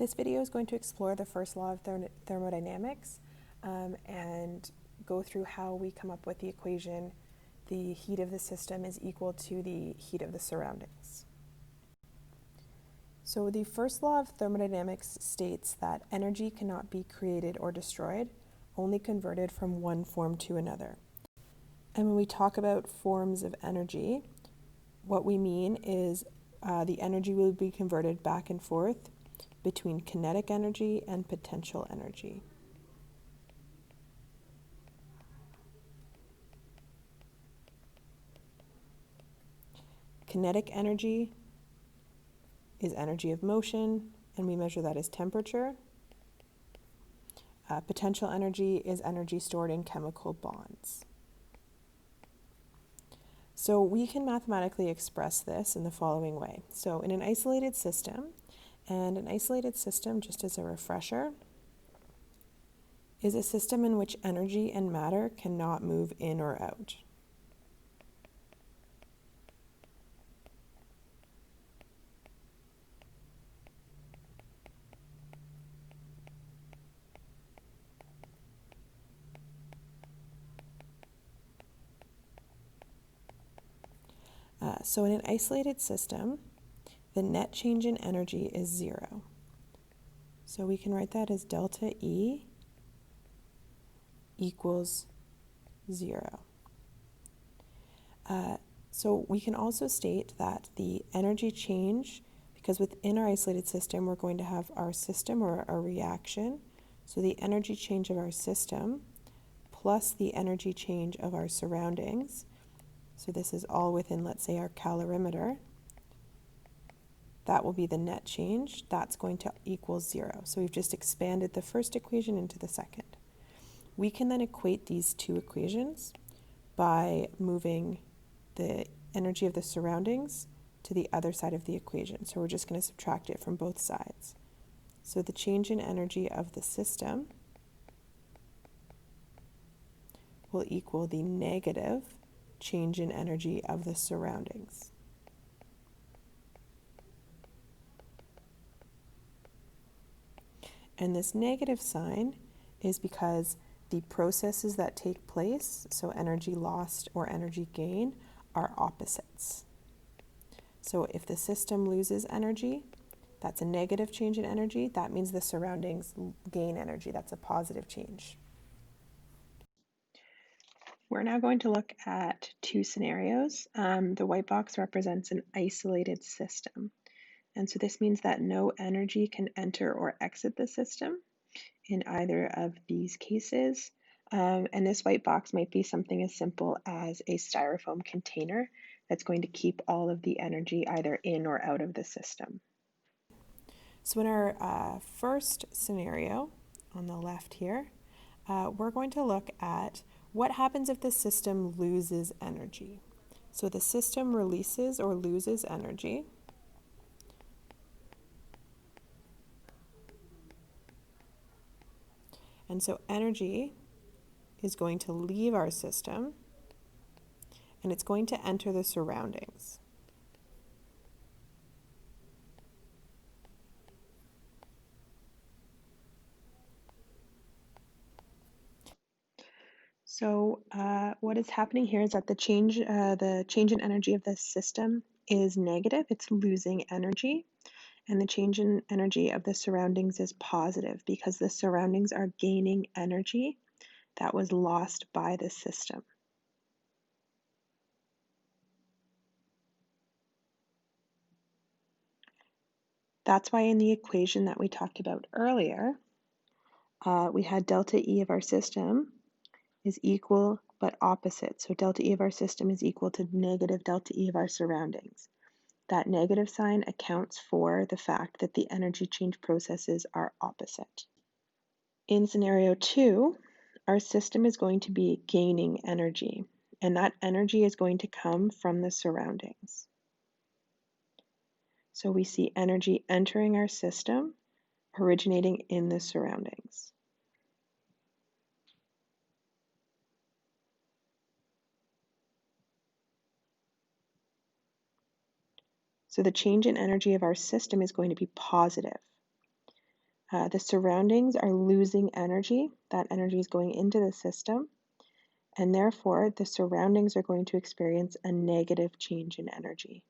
This video is going to explore the first law of thermodynamics and go through how we come up with the equation the heat of the system is equal to the heat of the surroundings. So the first law of thermodynamics states that energy cannot be created or destroyed, only converted from one form to another. And when we talk about forms of energy, what we mean is the energy will be converted back and forth between kinetic energy and potential energy. Kinetic energy is energy of motion, and we measure that as temperature. Potential energy is energy stored in chemical bonds. So we can mathematically express this in the following way. So in an isolated system, and an isolated system, just as a refresher, is a system in which energy and matter cannot move in or out. So in an isolated system, the net change in energy is zero. So we can write that as delta E equals zero. So we can also state that the energy change, because within our isolated system, we're going to have our system or our reaction. So the energy change of our system plus the energy change of our surroundings. So this is all within, let's say, our calorimeter. That will be the net change. That's going to equal zero. So we've just expanded the first equation into the second. We can then equate these two equations by moving the energy of the surroundings to the other side of the equation. So we're just going to subtract it from both sides. So the change in energy of the system will equal the negative change in energy of the surroundings. And this negative sign is because the processes that take place, so energy lost or energy gain, are opposites. So if the system loses energy, that's a negative change in energy. That means the surroundings gain energy. That's a positive change. We're now going to look at two scenarios. The white box represents an isolated system. And so this means that no energy can enter or exit the system in either of these cases. And this white box might be something as simple as a styrofoam container that's going to keep all of the energy either in or out of the system. So in our first scenario on the left here, we're going to look at what happens if the system loses energy. So the system releases or loses energy. And so energy is going to leave our system and it's going to enter the surroundings. So what is happening here is that the change in energy of the system is negative. It's losing energy. And the change in energy of the surroundings is positive because the surroundings are gaining energy that was lost by the system. That's why in the equation that we talked about earlier, we had delta E of our system is equal but opposite. So delta E of our system is equal to negative delta E of our surroundings. That negative sign accounts for the fact that the energy change processes are opposite. In scenario 2, our system is going to be gaining energy, and that energy is going to come from the surroundings. So we see energy entering our system, originating in the surroundings. So the change in energy of our system is going to be positive. The surroundings are losing energy. That energy is going into the system, and therefore the surroundings are going to experience a negative change in energy.